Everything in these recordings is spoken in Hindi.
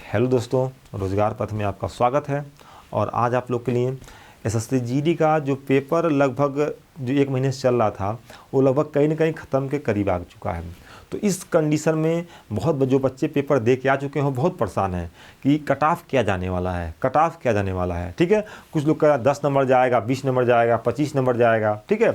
हेलो दोस्तों, रोज़गार पथ में आपका स्वागत है। और आज आप लोग के लिए एसएससी जीडी का जो पेपर लगभग जो 1 महीने से चल रहा था वो लगभग कहीं ना कहीं ख़त्म के करीब आ चुका है। तो इस कंडीशन में बहुत जो बच्चे पेपर दे के आ चुके हैं बहुत परेशान हैं कि कट ऑफ क्या जाने वाला है, कट ऑफ क्या जाने वाला है। ठीक है, कुछ लोग का 10 नंबर जाएगा, 20 नंबर जाएगा, 25 नंबर जाएगा। ठीक है,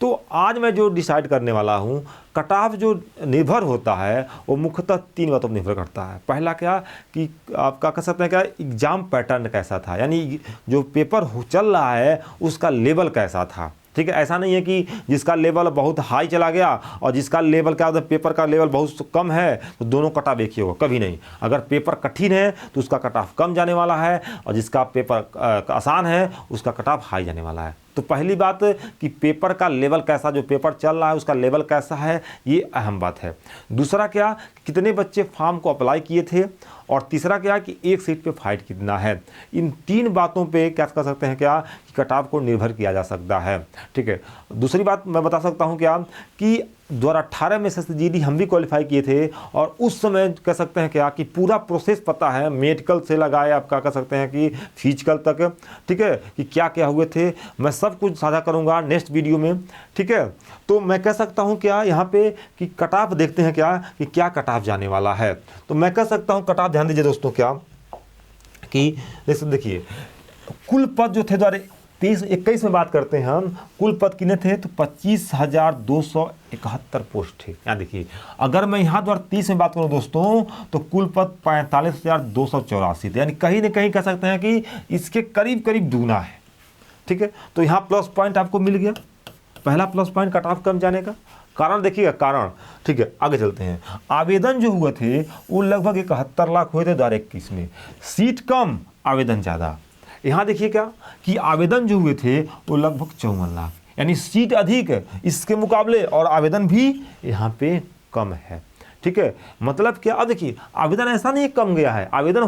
तो आज मैं जो डिसाइड करने वाला हूँ, कट ऑफ जो निर्भर होता है वो मुख्यतः 3 बातों पर निर्भर करता है। पहला क्या कि आपका कह सकते हैं क्या एग्ज़ाम पैटर्न कैसा था, यानी जो पेपर चल रहा है उसका लेवल कैसा था। ठीक है, ऐसा नहीं है कि जिसका लेवल बहुत हाई चला गया और जिसका लेवल क्या होता है पेपर का लेवल बहुत कम है तो दोनों कट ऑफ एक ही होगा, कभी नहीं। अगर पेपर कठिन है तो उसका कट ऑफ कम जाने वाला है और जिसका पेपर आसान है उसका कट ऑफ हाई जाने वाला है। तो पहली बात कि पेपर का लेवल कैसा, जो पेपर चल रहा है उसका लेवल कैसा है, ये अहम बात है। दूसरा क्या, कितने बच्चे फॉर्म को अप्लाई किए थे, और तीसरा क्या कि एक सीट पे फाइट कितना है। इन 3 बातों पे क्या कर सकते हैं क्या कि कट ऑफ को निर्भर किया जा सकता है। ठीक है, दूसरी बात मैं बता सकता हूँ क्या कि 2018 में एसएससी जीडी हम भी क्वालिफाई किए थे और उस समय कह सकते हैं क्या कि पूरा प्रोसेस पता है, मेडिकल से लगाए आपका कह सकते हैं कि फिजिकल तक। ठीक है, कि क्या क्या हुए थे मैं सब कुछ साझा करूंगा नेक्स्ट वीडियो में। ठीक है, तो मैं कह सकता हूं क्या यहाँ पे कि कट ऑफ देखते हैं क्या कि क्या कट ऑफ जाने वाला है। तो मैं कह सकता हूं कट ऑफ, ध्यान दीजिए दोस्तों क्या कि देखिए कुल पद जो थे 2023-21 में बात करते हैं हम, कुल पद कितने थे तो 25,271 पोस्ट थे। यहाँ देखिए, अगर मैं यहाँ 2030 में बात करूँ दोस्तों तो कुल पद 45,284 थे, यानी कहीं ना कहीं कह सकते हैं कि इसके करीब करीब दूना है। ठीक है, तो यहाँ प्लस पॉइंट आपको मिल गया, पहला प्लस पॉइंट कट ऑफ कम जाने का। कारण देखिएगा कारण। ठीक है, आगे चलते हैं। आवेदन जो हुए थे वो लगभग 71 लाख हुए थे 2021 में, सीट कम आवेदन ज़्यादा। यहाँ देखिए क्या कि आवेदन जो हुए थे वो लगभग 54 लाख, यानी सीट अधिक इसके मुकाबले और आवेदन भी यहाँ पे कम है। ठीक है, मतलब क्या, अब देखिए आवेदन ऐसा नहीं कम गया है, आवेदन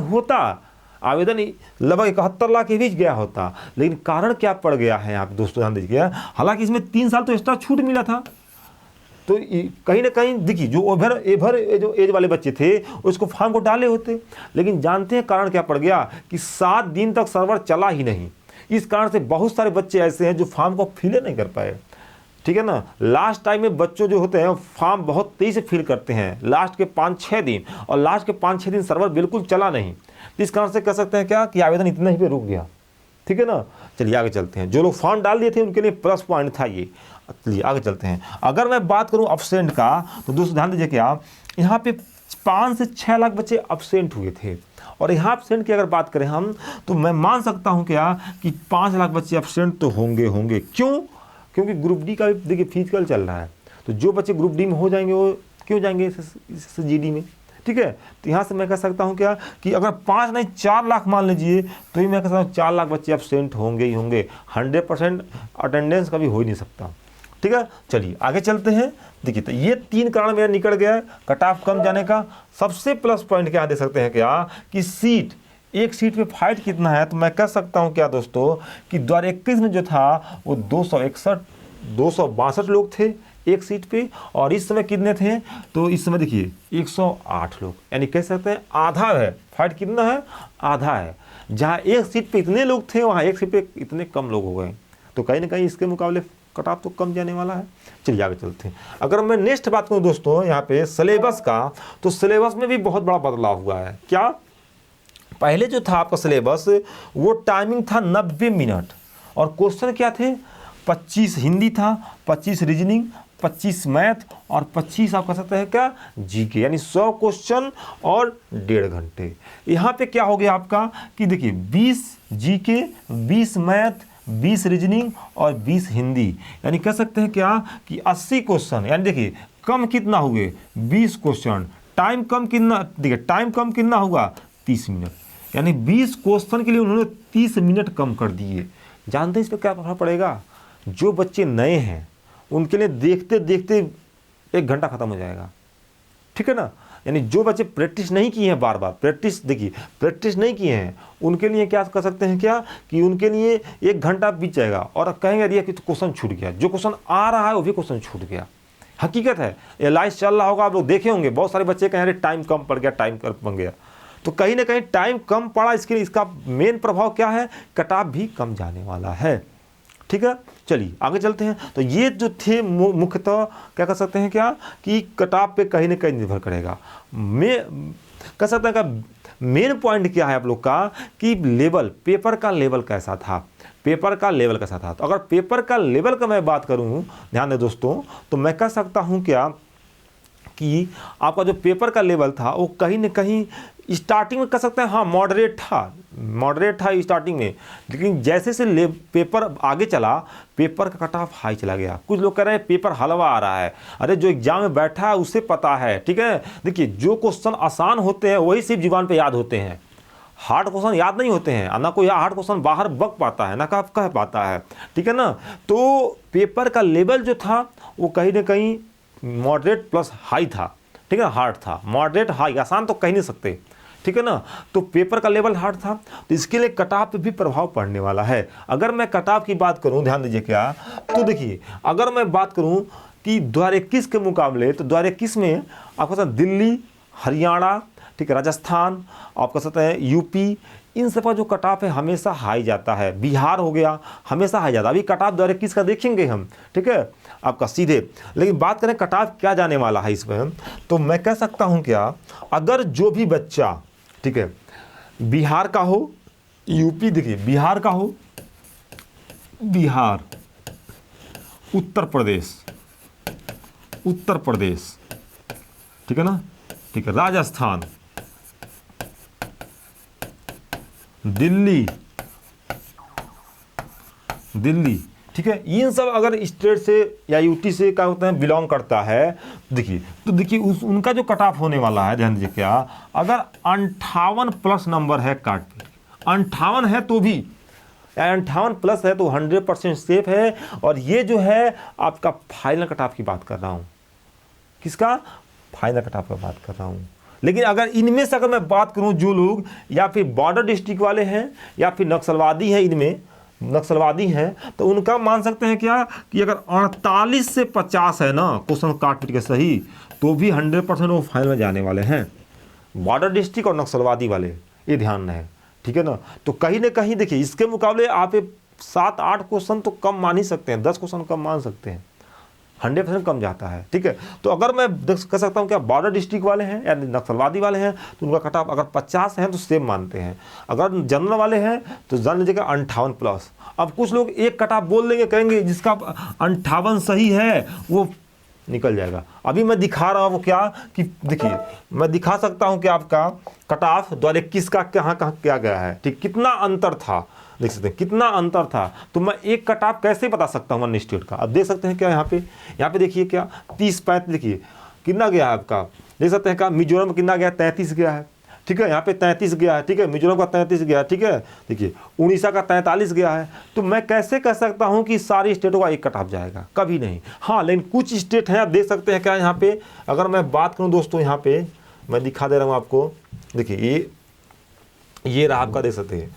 लगभग 71 लाख के बीच गया होता, लेकिन कारण क्या पड़ गया है यहाँ पे दोस्तों ध्यान दीजिए। हालांकि इसमें 3 साल तो एक्स्ट्रा छूट मिला था, तो कहीं ना कहीं देखिए जो जो एज वाले बच्चे थे उसको फॉर्म को डाले होते, लेकिन जानते हैं कारण क्या पड़ गया कि 7 दिन तक सर्वर चला ही नहीं। इस कारण से बहुत सारे बच्चे ऐसे हैं जो फॉर्म को फिल नहीं कर पाए। ठीक है ना, लास्ट टाइम में बच्चों जो होते हैं फॉर्म बहुत तेज़ी से फिल करते हैं लास्ट के 5-6 दिन, और लास्ट के 5-6 दिन सर्वर बिल्कुल चला नहीं। इस कारण से कह सकते हैं क्या कि आवेदन इतना ही पे रुक गया। ठीक है ना, चलिए आगे चलते हैं। जो लोग फॉर्म डाल दिए थे उनके लिए प्लस पॉइंट था ये। चलिए आगे चलते हैं। अगर मैं बात करूं अब्सेंट का तो दोस्तों ध्यान दीजिए क्या यहाँ पे 5 से 6 लाख बच्चे अब्सेंट हुए थे, और यहाँ अब्सेंट की अगर बात करें हम तो मैं मान सकता हूँ क्या कि 5 लाख बच्चे अब्सेंट तो होंगे। क्यों? क्योंकि ग्रुप डी का भी देखिए फिजिकल चल रहा है, तो जो बच्चे ग्रुप डी में हो जाएंगे वो क्यों जाएंगे इस जीडी में। ठीक है, तो यहाँ से मैं कह सकता हूँ क्या कि अगर 5 नहीं 4 लाख मान लीजिए तो ही मैं कह सकता हूँ 4 लाख बच्चे एब्सेंट होंगे ही होंगे। 100% अटेंडेंस कभी हो ही नहीं सकता। ठीक है, चलिए आगे चलते हैं। देखिए तो ये 3 कारण मेरा निकल गया है कट ऑफ कम जाने का। सबसे प्लस पॉइंट क्या दे सकते हैं क्या कि सीट, एक सीट पे फाइट कितना है, तो मैं कह सकता हूँ क्या दोस्तों कि 2021 में जो था वो 262 लोग थे एक सीट पे, और इस समय कितने थे तो इस समय देखिए 108 लोग, यानी कह सकते हैं आधा है। फाइट कितना है, आधा है। जहाँ एक सीट पे इतने लोग थे वहाँ एक सीट पे इतने कम लोग हो गए, तो कहीं ना कहीं इसके मुकाबले कट ऑफ तो कम जाने वाला है। चलिए आगे चलते हैं। अगर मैं नेक्स्ट बात करूँ दोस्तों यहाँ पे सिलेबस का, तो सिलेबस में भी बहुत बड़ा बदलाव हुआ है। क्या, पहले जो था आपका सिलेबस वो टाइमिंग था 90 मिनट, और क्वेश्चन क्या थे 25 हिंदी था, 25 रीजनिंग, 25 मैथ और 25 आप कह सकते हैं क्या जीके, यानी 100 क्वेश्चन और 1.5 घंटे। यहाँ पे क्या हो गया आपका कि देखिए 20 जीके, 20 मैथ, 20 रीजनिंग और 20 हिंदी, यानी कह सकते हैं क्या कि 80 क्वेश्चन। यानी देखिए कम कितना हुए 20 क्वेश्चन, टाइम कम कितना, देखिए टाइम कम कितना होगा 30 मिनट, यानी 20 क्वेश्चन के लिए उन्होंने 30 मिनट कम कर दिए। जानते हैं इस पर क्या प्रभाव पड़ेगा? जो बच्चे नए हैं उनके लिए देखते देखते 1 घंटा खत्म हो जाएगा। ठीक है ना, यानी जो बच्चे प्रैक्टिस नहीं किए हैं, बार बार प्रैक्टिस नहीं किए हैं, उनके लिए क्या कर सकते हैं क्या कि उनके लिए 1 घंटा बीत जाएगा और कहेंगे अरे कि तो क्वेश्चन छूट गया, जो क्वेश्चन आ रहा है वो भी क्वेश्चन छूट गया। हकीकत है, ये लाइव चल रहा होगा, आप लोग देखे होंगे बहुत सारे बच्चे कहें अरे टाइम कम पड़ गया, टाइम कम पड़ गया। तो कहीं ना कहीं टाइम कम पड़ा, इसके लिए इसका मेन प्रभाव क्या है, कट ऑफ भी कम जाने वाला है। ठीक है, चलिए आगे चलते हैं। तो ये जो थे मुख्यतः क्या कर सकते हैं क्या कि कट ऑफ पे कहीं ना कहीं निर्भर करेगा। मैं कह सकते हैं का मेन पॉइंट क्या है आप लोग का कि लेवल, पेपर का लेवल कैसा था, पेपर का लेवल कैसा था। तो अगर पेपर का लेवल का मैं बात करूं, ध्यान दें दोस्तों, तो मैं कह सकता हूं क्या कि आपका जो पेपर का लेवल था वो कहीं ना कहीं स्टार्टिंग में कह सकते हैं हाँ मॉडरेट था स्टार्टिंग में, लेकिन जैसे से पेपर आगे चला पेपर का कट ऑफ हाई चला गया। कुछ लोग कह रहे हैं पेपर हलवा आ रहा है, अरे जो एग्जाम में बैठा है उसे पता है। ठीक है, देखिए जो क्वेश्चन आसान होते हैं वही सिर्फ जुबान पे याद होते हैं, हार्ड क्वेश्चन याद नहीं होते हैं, ना कोई हार्ड क्वेश्चन बाहर बक पाता है, ना कह पाता है। ठीक है ना, तो पेपर का लेवल जो था वो कहीं ना कहीं मॉडरेट प्लस हाई था। ठीक है, हार्ड था, मॉडरेट हाई, आसान तो कह नहीं सकते। ठीक है ना, तो पेपर का लेवल हार्ड था, तो इसके लिए कट ऑफ पे भी प्रभाव पड़ने वाला है। अगर मैं कट ऑफ की बात करूं, ध्यान दीजिए क्या, तो देखिए अगर मैं बात करूं कि 2021 के मुकाबले, तो 2021 में आपका साथ दिल्ली, हरियाणा, ठीक है, राजस्थान, आपका साथ है यूपी, इन सब का जो कट ऑफ है हमेशा हाई जाता है। बिहार हो गया हमेशा हाई जाता है। अभी कट ऑफ 2021 का देखेंगे हम, ठीक है, आपका सीधे। लेकिन बात करें कट ऑफ क्या जाने वाला है इसमें, तो मैं कह सकता हूं क्या, अगर जो भी बच्चा, ठीक है, बिहार का हो, यूपी, देखिए बिहार का हो, बिहार, उत्तर प्रदेश, ठीक है ना, ठीक है, राजस्थान, दिल्ली, ठीक है, इन सब अगर स्टेट से या यूटी से क्या होता है बिलोंग करता है, देखिए तो देखिए उनका जो कट ऑफ होने वाला है, ध्यान दीजिए क्या, अगर 58 प्लस नंबर है काट पे, 58 है तो भी, 58 प्लस है तो 100% सेफ है। और ये जो है आपका फाइनल कट ऑफ की बात कर रहा हूँ, किसका, फाइनल कट ऑफ की बात कर रहा हूँ। लेकिन अगर इनमें से अगर मैं बात करूं, जो लोग या फिर बॉर्डर डिस्ट्रिक्ट वाले हैं या फिर नक्सलवादी हैं, इनमें नक्सलवादी हैं, तो उनका मान सकते हैं क्या कि अगर 48 से 50 है ना क्वेश्चन काट पीट के सही, तो भी 100% वो फाइनल में जाने वाले हैं, बॉर्डर डिस्ट्रिक्ट और नक्सलवादी वाले, ये ध्यान रहे। ठीक है ना, तो कहीं ना कहीं देखिए इसके मुकाबले आप 7-8 क्वेश्चन तो कम मान ही सकते हैं, 10 क्वेश्चन कम मान सकते हैं, 100% कम जाता है। ठीक है, तो अगर मैं कह सकता हूँ क्या बॉर्डर डिस्ट्रिक्ट वाले हैं या नक्सलवादी वाले हैं तो उनका कट ऑफ अगर 50 हैं तो सेम मानते हैं, अगर जनरल वाले हैं तो जान लीजिएगा 58 प्लस। अब कुछ लोग एक कट ऑफ बोल देंगे, कहेंगे जिसका 58 सही है वो निकल जाएगा। अभी मैं दिखा रहा हूँ वो क्या कि देखिए मैं दिखा सकता हूँ कि आपका कट ऑफ 2021 का कहाँ क्या गया है, ठीक, कितना अंतर था, देख सकते हैं कितना अंतर था। तो मैं एक कट ऑफ कैसे बता सकता हूँ अन्य स्टेट का। अब देख सकते हैं क्या यहाँ पे देखिए क्या 30-35 देखिए कितना गया है आपका, देख सकते हैं क्या मिजोरम कितना गया, 33 गया है। ठीक है, यहाँ पे 33 गया है। ठीक है, मिजोरम का 33 गया है। ठीक है, देखिए उड़ीसा का 43 गया है। तो मैं कैसे कह सकता हूँ कि सारी स्टेटों का एक कट ऑफ जाएगा, कभी नहीं। हाँ, लेकिन कुछ स्टेट हैं, आप देख सकते हैं क्या यहाँ पे, अगर मैं बात करूँ दोस्तों, यहाँ पे मैं दिखा दे रहा हूँ आपको, देखिए ये रहा आपका, देख सकते हैं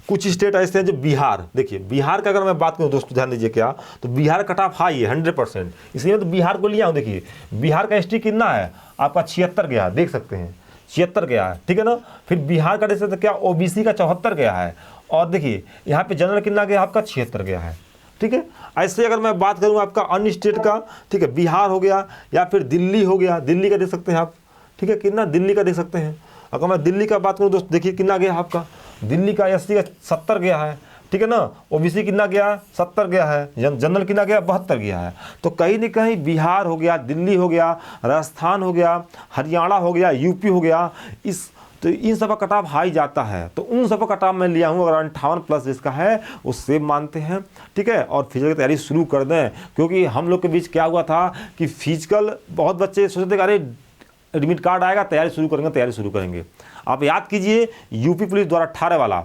कुछ स्टेट ऐसे हैं जो बिहार, देखिए बिहार का अगर मैं बात करूं दोस्तों ध्यान दीजिए क्या, तो बिहार कट ऑफ हाई है 100%, इसलिए तो बिहार को लिया हूं। देखिए बिहार का एसटी कितना है आपका 76 गया, देख सकते हैं 76 गया है। ठीक है ना, फिर बिहार का देख सकते क्या ओबीसी का 74 गया है, और देखिए यहाँ पे जनरल कितना गया आपका 76 गया है। ठीक है, ऐसे अगर मैं बात करूँ आपका अन्य स्टेट का, ठीक है, बिहार हो गया या फिर दिल्ली हो गया, दिल्ली का देख सकते हैं आप। ठीक है, कितना दिल्ली का देख सकते हैं। अगर मैं दिल्ली का बात करूँ दोस्तों, देखिए कितना गया आपका, दिल्ली का एससी का 70 गया है। ठीक है ना, ओबीसी कितना गया 70 गया है, जनरल कितना गया 72 गया है। तो कहीं ना कहीं बिहार हो गया, दिल्ली हो गया, राजस्थान हो गया, हरियाणा हो गया, यूपी हो गया, तो इन सब का कट ऑफ हाई जाता है। तो उन सब का कट ऑफ मैं लिया हूँ, अगर 58 प्लस जिसका है वो सेम मानते हैं। ठीक है, और फिजिकल की तैयारी शुरू कर दें, क्योंकि हम लोग के बीच क्या हुआ था कि फिजिकल बहुत बच्चे सोचते थे अरे एडमिट कार्ड आएगा तैयारी शुरू करेंगे। आप याद कीजिए यूपी पुलिस द्वारा 18 वाला,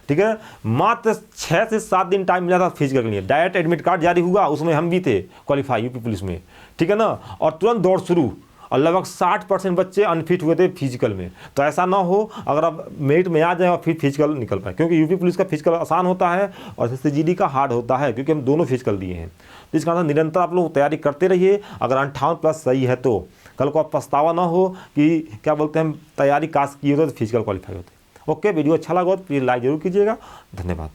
ठीक है, मात्र 6 से 7 दिन टाइम मिला था फिजिकल के लिए, डायरेक्ट एडमिट कार्ड जारी हुआ, उसमें हम भी थे क्वालिफाई यूपी पुलिस में। ठीक है ना, और तुरंत दौड़ शुरू। और लगभग 60% बच्चे अनफिट हुए थे फिजिकल में। तो ऐसा ना हो अगर आप मेरिट में आ जाए और फिर फिजिकल निकल पाए, क्योंकि यूपी पुलिस का फिजिकल आसान होता है और SSGD का हार्ड होता है, क्योंकि हम दोनों फिजिकल दिए हैं। तो इस कारण निरंतर आप लोग तैयारी करते रहिए। अगर 58+ सही है तो कल को आप पछतावा ना हो कि क्या बोलते हैं तैयारी काश किए होते तो फिजिकल क्वालिफाई होते। ओके, वीडियो अच्छा लगा तो प्लीज़ लाइक जरूर कीजिएगा। धन्यवाद।